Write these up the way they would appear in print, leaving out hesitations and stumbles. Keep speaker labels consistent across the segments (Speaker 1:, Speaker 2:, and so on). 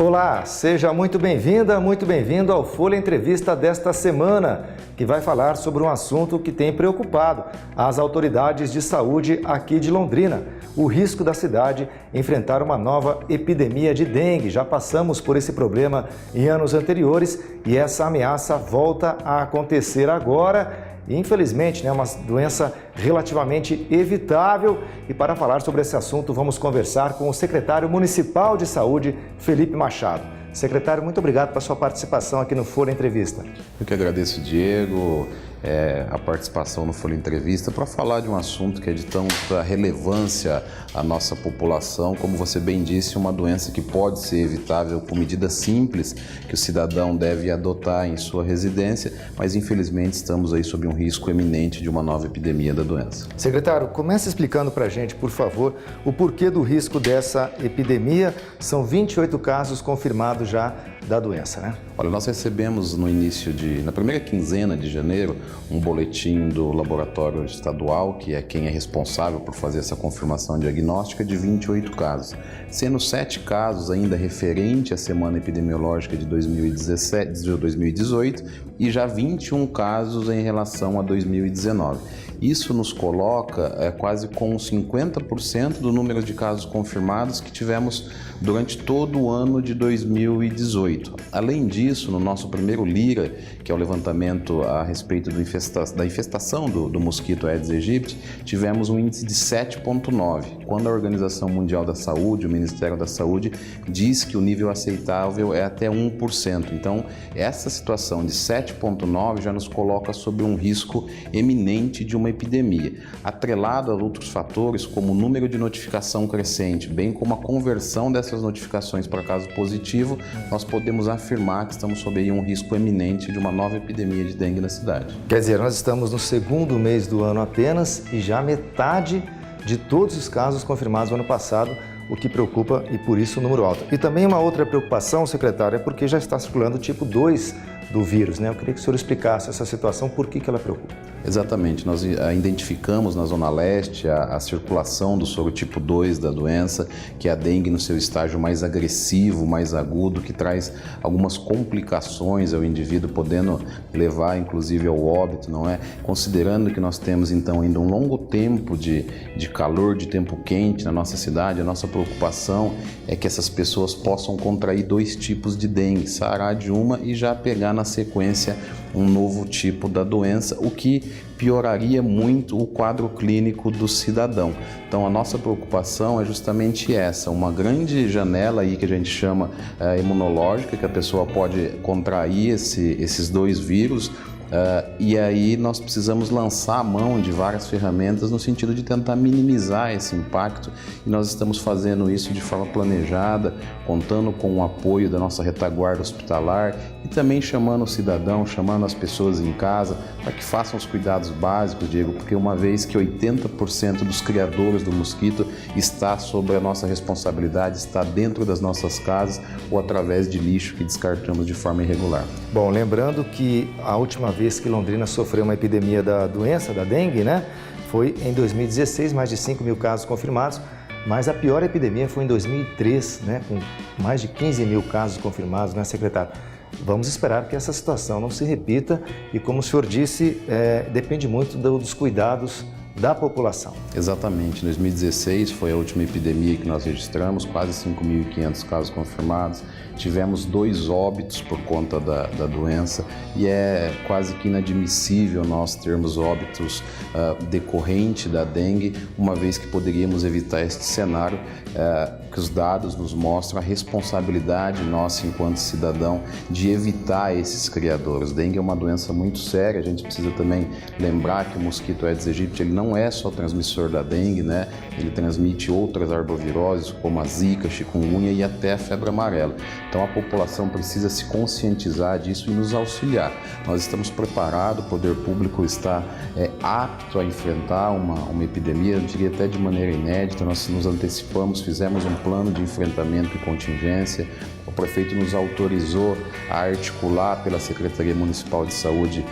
Speaker 1: Olá, seja muito bem-vinda, muito bem-vindo ao Folha Entrevista desta semana, que vai falar sobre um assunto que tem preocupado as autoridades de saúde aqui de Londrina, o risco da cidade enfrentar uma nova epidemia de dengue. Já passamos por esse problema em anos anteriores e essa ameaça volta a acontecer agora. Infelizmente, é uma doença relativamente evitável e para falar sobre esse assunto vamos conversar com o secretário municipal de saúde, Felipe Machado. Secretário, muito obrigado pela sua participação aqui no Folha Entrevista.
Speaker 2: Eu que agradeço, Diego, a participação no Folha Entrevista para falar de um assunto que é de tanta relevância à nossa população, como você bem disse, uma doença que pode ser evitável com medidas simples que o cidadão deve adotar em sua residência, mas infelizmente estamos aí sob um risco eminente de uma nova epidemia da doença.
Speaker 1: Secretário, comece explicando para a gente, por favor, o porquê do risco dessa epidemia. São 28 casos confirmados já da doença, né?
Speaker 2: Olha, nós recebemos na primeira quinzena de janeiro, um boletim do laboratório estadual, que é quem é responsável por fazer essa confirmação diagnóstica, de 28 casos, sendo 7 casos ainda referente à semana epidemiológica de 2018 e já 21 casos em relação a 2019. Isso nos coloca quase com 50% do número de casos confirmados que tivemos durante todo o ano de 2018. Além disso, no nosso primeiro LIRA, que é o levantamento a respeito da infestação do mosquito Aedes aegypti, tivemos um índice de 7,9. Quando a Organização Mundial da Saúde, o Ministério da Saúde, diz que o nível aceitável é até 1%. Então, essa situação de 7,9 já nos coloca sob um risco eminente de uma epidemia, atrelado a outros fatores como o número de notificação crescente, bem como a conversão dessas notificações para caso positivo, nós podemos afirmar que estamos sob aí um risco eminente de uma nova epidemia de dengue na cidade.
Speaker 1: Quer dizer, nós estamos no segundo mês do ano apenas e já metade de todos os casos confirmados no ano passado, o que preocupa e por isso o número alto. E também uma outra preocupação, secretário, é porque já está circulando o tipo 2 do vírus, né? Eu queria que o senhor explicasse essa situação, por que ela preocupa.
Speaker 2: Exatamente, nós identificamos na Zona Leste a circulação do sorotipo 2 da doença, que é a dengue no seu estágio mais agressivo, mais agudo, que traz algumas complicações ao indivíduo, podendo levar inclusive ao óbito, não é? Considerando que nós temos então ainda um longo tempo de calor, de tempo quente na nossa cidade, a nossa preocupação é que essas pessoas possam contrair 2 tipos de dengue, sarar de uma e já pegar na sequência um novo tipo da doença, o que pioraria muito o quadro clínico do cidadão. Então a nossa preocupação é justamente essa, uma grande janela aí que a gente chama imunológica, que a pessoa pode contrair esses 2 vírus, e aí nós precisamos lançar a mão de várias ferramentas no sentido de tentar minimizar esse impacto, e nós estamos fazendo isso de forma planejada, contando com o apoio da nossa retaguarda hospitalar e também chamando o cidadão, chamando as pessoas em casa para que façam os cuidados básicos, Diego, porque uma vez que 80% dos criadores do mosquito está sob a nossa responsabilidade, está dentro das nossas casas ou através de lixo que descartamos de forma irregular.
Speaker 1: Bom, lembrando que a última vez que Londrina sofreu uma epidemia da doença, da dengue, né, foi em 2016, mais de 5 mil casos confirmados, mas a pior epidemia foi em 2003, né, com mais de 15 mil casos confirmados, né, secretário? Vamos esperar que essa situação não se repita e, como o senhor disse, depende muito dos cuidados da população.
Speaker 2: Exatamente, 2016 foi a última epidemia que nós registramos, quase 5.500 casos confirmados, tivemos 2 óbitos por conta da doença e é quase que inadmissível nós termos óbitos decorrente da dengue, uma vez que poderíamos evitar este cenário, que os dados nos mostram a responsabilidade nossa enquanto cidadão de evitar esses criadores. Dengue é uma doença muito séria, a gente precisa também lembrar que o mosquito Aedes aegypti ele não é só transmissor da dengue, né? Ele transmite outras arboviroses como a zika, chikungunya e até a febre amarela. Então a população precisa se conscientizar disso e nos auxiliar. Nós estamos preparados, o poder público está apto a enfrentar uma epidemia, eu diria até de maneira inédita. Nós nos antecipamos, fizemos um plano de enfrentamento e contingência. O prefeito nos autorizou a articular pela Secretaria Municipal de Saúde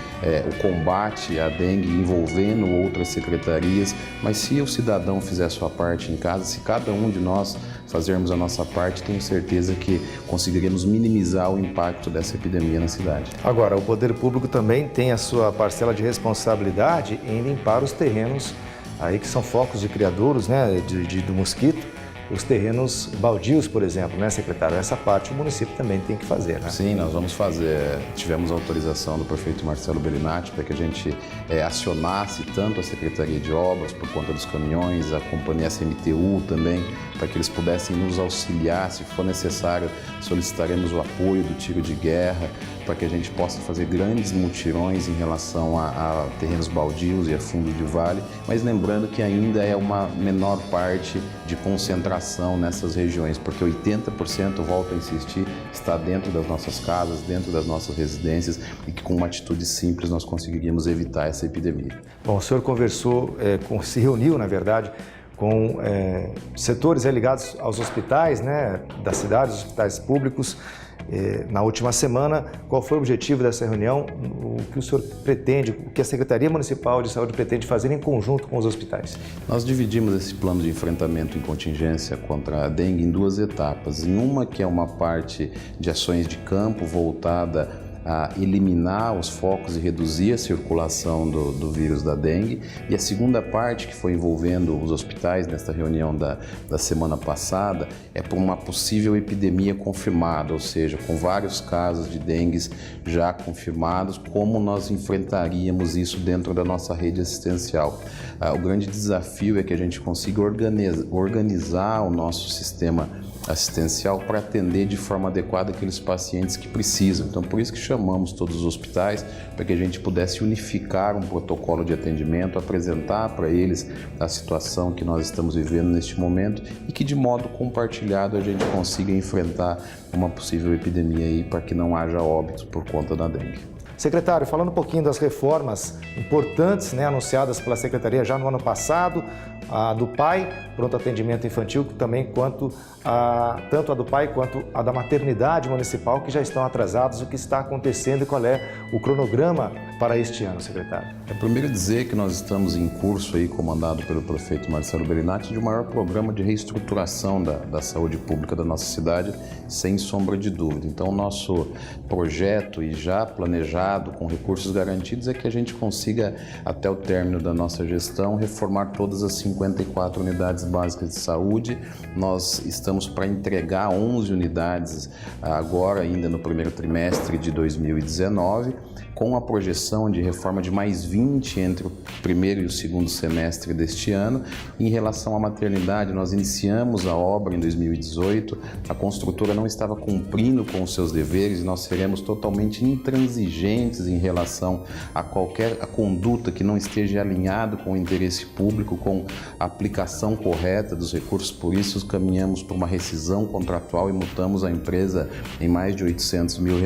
Speaker 2: o combate à dengue envolvendo outras secretarias, mas se o cidadão fizer a sua parte em casa, se cada um de nós fazermos a nossa parte, tenho certeza que conseguiremos minimizar o impacto dessa epidemia na cidade.
Speaker 1: Agora, o poder público também tem a sua parcela de responsabilidade em limpar os terrenos aí que são focos de criadouros, né, do mosquito. Os terrenos baldios, por exemplo, né, secretário? Essa parte o município também tem que fazer, né?
Speaker 2: Sim, nós vamos fazer. Tivemos autorização do prefeito Marcelo Bellinati para que a gente acionasse tanto a Secretaria de Obras por conta dos caminhões, a companhia SMTU também, para que eles pudessem nos auxiliar. Se for necessário, solicitaremos o apoio do tiro de guerra para que a gente possa fazer grandes mutirões em relação a terrenos baldios e a fundo de vale, mas lembrando que ainda é uma menor parte de concentração nessas regiões, porque 80%, volto a insistir, está dentro das nossas casas, dentro das nossas residências e que com uma atitude simples nós conseguiríamos evitar essa epidemia.
Speaker 1: Bom, o senhor conversou, se reuniu, na verdade, com setores ligados aos hospitais, né, da cidade, os hospitais públicos. Na última semana, qual foi o objetivo dessa reunião? O que o senhor pretende, o que a Secretaria Municipal de Saúde pretende fazer em conjunto com os hospitais?
Speaker 2: Nós dividimos esse plano de enfrentamento em contingência contra a dengue em duas etapas. Em uma que é uma parte de ações de campo voltada a eliminar os focos e reduzir a circulação do vírus da dengue. E a segunda parte, que foi envolvendo os hospitais nesta reunião da semana passada, é por uma possível epidemia confirmada, ou seja, com vários casos de dengue já confirmados, como nós enfrentaríamos isso dentro da nossa rede assistencial. O grande desafio é que a gente consiga organizar o nosso sistema assistencial para atender de forma adequada aqueles pacientes que precisam. Então, por isso que chamamos todos os hospitais, para que a gente pudesse unificar um protocolo de atendimento, apresentar para eles a situação que nós estamos vivendo neste momento e que de modo compartilhado a gente consiga enfrentar uma possível epidemia aí para que não haja óbitos por conta da dengue.
Speaker 1: Secretário, falando um pouquinho das reformas importantes, né, anunciadas pela Secretaria já no ano passado, a do PAI, pronto atendimento infantil, também tanto a do PAI quanto a da maternidade municipal, que já estão atrasados. O que está acontecendo e qual é o cronograma para este ano, secretário?
Speaker 2: Primeiro dizer que nós estamos em curso aí, comandado pelo prefeito Marcelo Bellinati, de um maior programa de reestruturação da saúde pública da nossa cidade, sem sombra de dúvida. Então, o nosso projeto e já planejado com recursos garantidos é que a gente consiga, até o término da nossa gestão, reformar todas as 54 unidades básicas de saúde. Nós estamos para entregar 11 unidades agora, ainda no primeiro trimestre de 2019, com a projeção de reforma de mais 20 entre o primeiro e o segundo semestre deste ano. Em relação à maternidade, nós iniciamos a obra em 2018, a construtora não estava cumprindo com os seus deveres e nós seremos totalmente intransigentes em relação a qualquer conduta que não esteja alinhado com o interesse público, com a aplicação correta dos recursos. Por isso, caminhamos para uma rescisão contratual e multamos a empresa em mais de R$800 mil.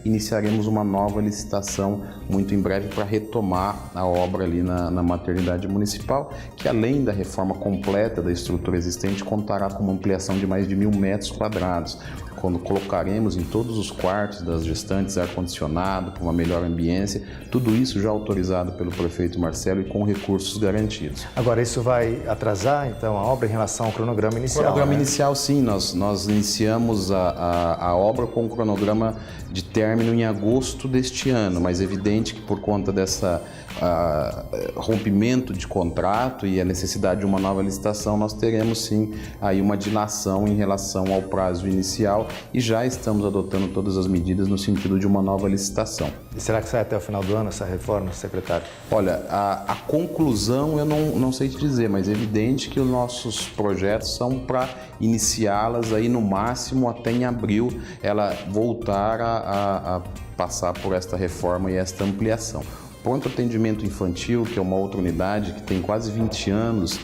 Speaker 2: Iniciaremos uma nova licitação muito em breve para retomar a obra ali na maternidade municipal, que além da reforma completa da estrutura existente, contará com uma ampliação de mais de 1.000 metros quadrados, quando colocaremos em todos os quartos das gestantes ar-condicionado, com uma melhor ambiência, tudo isso já autorizado pelo prefeito Marcelo e com recursos garantidos.
Speaker 1: Agora, isso vai atrasar, então, a obra em relação ao cronograma inicial?
Speaker 2: O cronograma inicial, sim. Nós iniciamos a obra com o cronograma de término em agosto deste ano, mas é evidente que por conta dessa rompimento de contrato e a necessidade de uma nova licitação, nós teremos sim aí uma dilação em relação ao prazo inicial e já estamos adotando todas as medidas no sentido de uma nova licitação.
Speaker 1: E será que sai até o final do ano essa reforma, secretário?
Speaker 2: Olha, a conclusão eu não sei te dizer, mas é evidente que os nossos projetos são para iniciá-las aí no máximo até em abril, ela voltar a passar por esta reforma e esta ampliação. Pronto atendimento infantil, que é uma outra unidade que tem quase 20 anos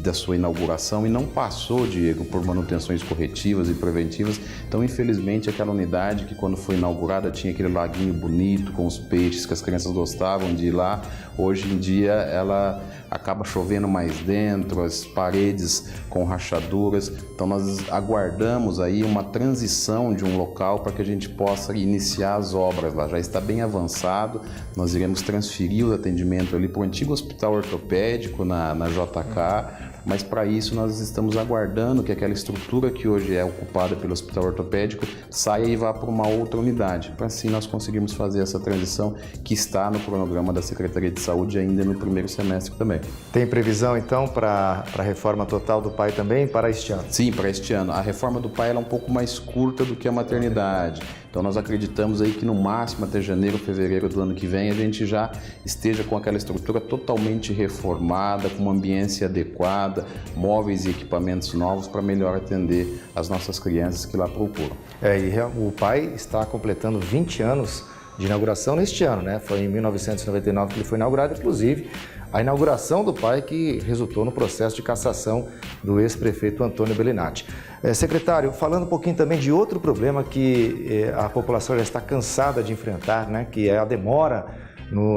Speaker 2: da sua inauguração e não passou, Diego, por manutenções corretivas e preventivas. Então, infelizmente, aquela unidade que quando foi inaugurada tinha aquele laguinho bonito com os peixes que as crianças gostavam de ir lá, hoje em dia ela acaba chovendo mais dentro, as paredes com rachaduras. Então nós aguardamos aí uma transição de um local para que a gente possa iniciar as obras lá. Já está bem avançado, nós iremos transferir o atendimento ali para o antigo hospital ortopédico na JK, mas para isso nós estamos aguardando que aquela estrutura que hoje é ocupada pelo hospital ortopédico saia e vá para uma outra unidade, para assim nós conseguirmos fazer essa transição que está no cronograma da Secretaria de Saúde ainda no primeiro semestre também.
Speaker 1: Tem previsão então para a reforma total do PAI também para este ano?
Speaker 2: Sim, para este ano. A reforma do PAI é um pouco mais curta do que a maternidade. Então nós acreditamos aí que no máximo até janeiro, fevereiro do ano que vem a gente já esteja com aquela estrutura totalmente reformada, com uma ambiência adequada, móveis e equipamentos novos para melhor atender as nossas crianças que lá procuram.
Speaker 1: E o PAI está completando 20 anos de inauguração neste ano, né? Foi em 1999 que ele foi inaugurado, inclusive a inauguração do PAI que resultou no processo de cassação do ex-prefeito Antônio Bellinati. Secretário, falando um pouquinho também de outro problema que a população já está cansada de enfrentar, né? Que é a demora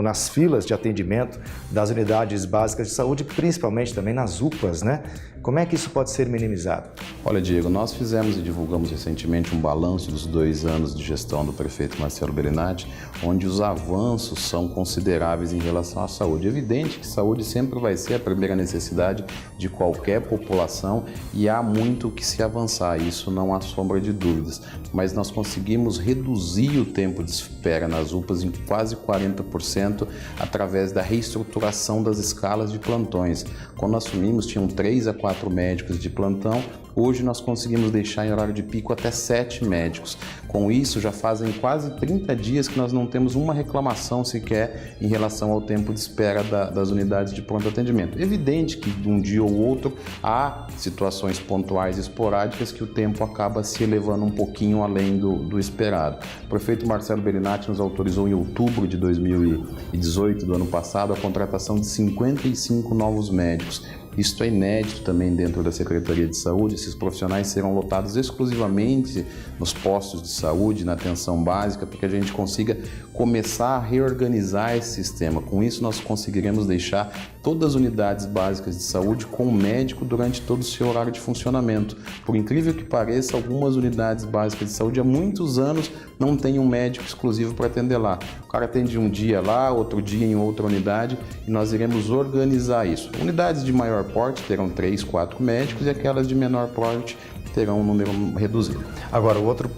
Speaker 1: nas filas de atendimento das unidades básicas de saúde, principalmente também nas UPAs, né? Como é que isso pode ser minimizado?
Speaker 2: Olha, Diego, nós fizemos e divulgamos recentemente um balanço dos 2 anos de gestão do prefeito Marcelo Bellinati, onde os avanços são consideráveis em relação à saúde. É evidente que saúde sempre vai ser a primeira necessidade de qualquer população e há muito o que se avançar, isso não há sombra de dúvidas. Mas nós conseguimos reduzir o tempo de espera nas UPAs em quase 40% através da reestruturação das escalas de plantões. Quando assumimos, tinham 3 a 4 médicos de plantão. Hoje nós conseguimos deixar em horário de pico até 7 médicos. Com isso, já fazem quase 30 dias que nós não temos uma reclamação sequer em relação ao tempo de espera das unidades de pronto atendimento. Evidente que de um dia ou outro há situações pontuais e esporádicas que o tempo acaba se elevando um pouquinho além do esperado. O prefeito Marcelo Bellinati nos autorizou em outubro de 2018, do ano passado, a contratação de 55 novos médicos. Isto é inédito também dentro da Secretaria de Saúde. Esses profissionais serão lotados exclusivamente nos postos de saúde, na atenção básica, para que a gente consiga começar a reorganizar esse sistema. Com isso, nós conseguiremos deixar todas as unidades básicas de saúde com o médico durante todo o seu horário de funcionamento. Por incrível que pareça, algumas unidades básicas de saúde há muitos anos não têm um médico exclusivo para atender lá. O cara atende um dia lá, outro dia em outra unidade, e nós iremos organizar isso. Unidades de maior porte terão 3, 4 médicos e aquelas de menor porte terão um número reduzido.
Speaker 1: Agora, o outro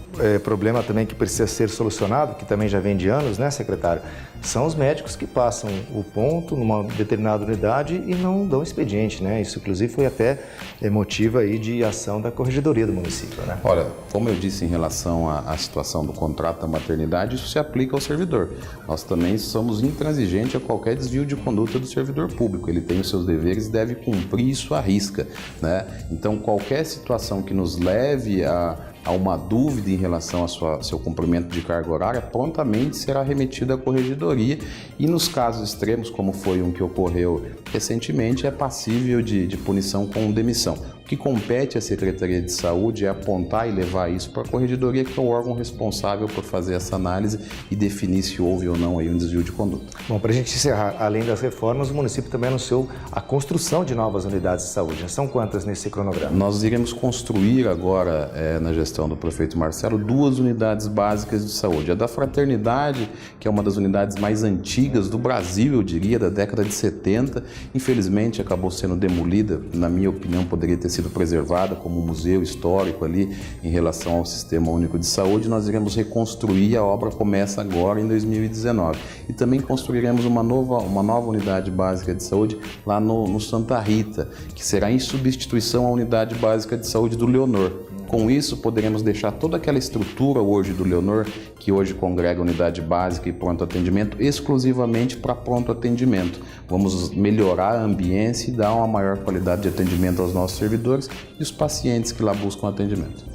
Speaker 1: problema também que precisa ser solucionado, que também já vem de anos, né, secretário? São os médicos que passam o ponto numa determinada unidade e não dão expediente, né? Isso, inclusive, foi até motivo aí de ação da Corregedoria do município, né?
Speaker 2: Olha, como eu disse em relação à situação do contrato da maternidade, isso se aplica ao servidor. Nós também somos intransigentes a qualquer desvio de conduta do servidor público. Ele tem os seus deveres e deve cumprir isso à risca, né? Então, qualquer situação que nos leve a uma dúvida em relação ao seu cumprimento de carga horária, prontamente será remetida à Corregedoria e nos casos extremos, como foi um que ocorreu recentemente, é passível de punição com demissão. O que compete à Secretaria de Saúde é apontar e levar isso para a Corregedoria, que é o órgão responsável por fazer essa análise e definir se houve ou não aí um desvio de conduta.
Speaker 1: Bom, para a gente encerrar, além das reformas, o município também anunciou a construção de novas unidades de saúde. São quantas nesse cronograma?
Speaker 2: Nós iremos construir agora, na gestão do prefeito Marcelo, 2 unidades básicas de saúde. A da Fraternidade, que é uma das unidades mais antigas do Brasil, eu diria, da década de 70, infelizmente acabou sendo demolida, na minha opinião poderia ter sido preservada como um museu histórico ali em relação ao Sistema Único de Saúde. Nós iremos reconstruir, a obra começa agora em 2019. E também construiremos uma nova unidade básica de saúde lá no Santa Rita, que será em substituição à unidade básica de saúde do Leonor. Com isso, poderemos deixar toda aquela estrutura hoje do Leonor, que hoje congrega unidade básica e pronto atendimento, exclusivamente para pronto atendimento. Vamos melhorar a ambiência e dar uma maior qualidade de atendimento aos nossos servidores e os pacientes que lá buscam atendimento.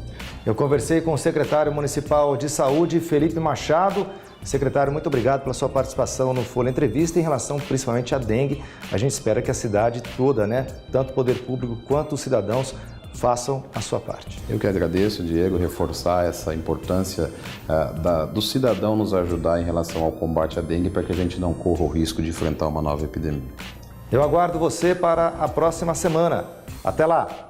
Speaker 1: Eu conversei com o secretário municipal de saúde, Felipe Machado. Secretário, muito obrigado pela sua participação no Folha Entrevista em relação principalmente à dengue. A gente espera que a cidade toda, né, tanto o poder público quanto os cidadãos, façam a sua parte.
Speaker 2: Eu que agradeço, Diego, reforçar essa importância do cidadão nos ajudar em relação ao combate à dengue para que a gente não corra o risco de enfrentar uma nova epidemia.
Speaker 1: Eu aguardo você para a próxima semana. Até lá!